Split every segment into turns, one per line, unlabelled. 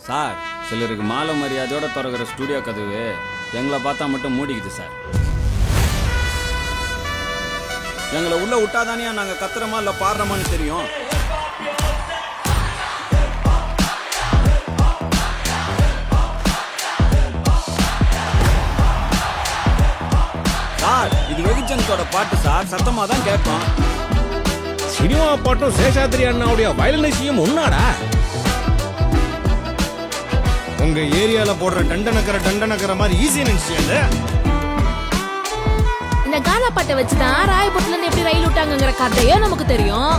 Sir சிலருக்கு மாலை மரியாதையோட திறக்கிற ஸ்டூடியோ கதவு எங்களை பார்த்தா மட்டும் மூடிக்குது சார். எங்களை உள்ள விட்டாதானே நாங்க கத்துறோமா இல்ல பாடுறோமான்னு தெரியும். சார் இது வெகுஜனத்தோட பாட்டு சார், சத்தமா தான் கேட்போம்.
சினிமா பாட்டும் சேஷாத்ரி அண்ணாவுடைய வயலினிசையும் உன்னாடா.
உங்க ஏரியால போடுற டண்டனக்கர மாதிரி ஈஸி நினைச்சியா?
இந்த கானா பாட்டை வச்சுதான் ராயபுரத்துல இருந்து எப்படி ரயில் விட்டாங்கிற கதையோ நமக்கு தெரியும்.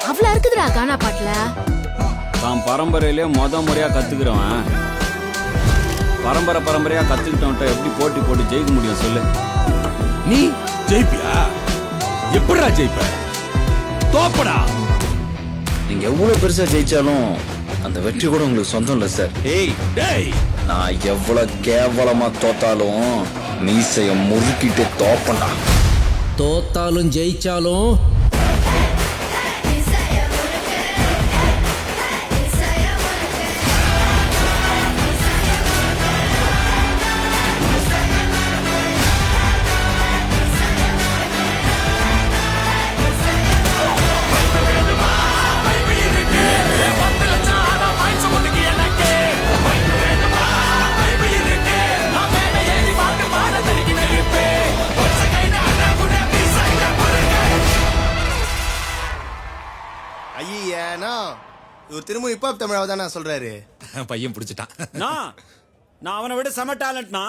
அவ்வளவு இருக்குதுடா கானா பாட்டுல.
தான் பரம்பரையிலே முறையா கத்துக்கிறவன் பரம்பரையா கத்துக்கிட்டவன்ட்ட எப்படி போட்டி போட்டு ஜெயிக்க முடியும் சொல்லு?
நீ ஜெயிப்பியா? எப்படிடா ஜெயிப்ப? தோப்படா.
நீங்க எவ்வளவு பெருசா ஜெயிச்சாலும் அந்த வெற்றி கூட உங்களுக்கு சொந்தம் இல்ல சார்.
ஏய் டேய்,
நான் எவ்வளவு கேவலமா தோத்தாலும் மீசைய முறுக்கிட்டு தோப்பண்டா.
தோத்தாலும் ஜெயிச்சாலும்
ஐயா இவர் திரும்ப இப்ப தமிழாவை தானே சொல்றாரு.
பையன் பிடிச்சிட்டான்.
நான் அவனை விட செம டேலண்ட்னா.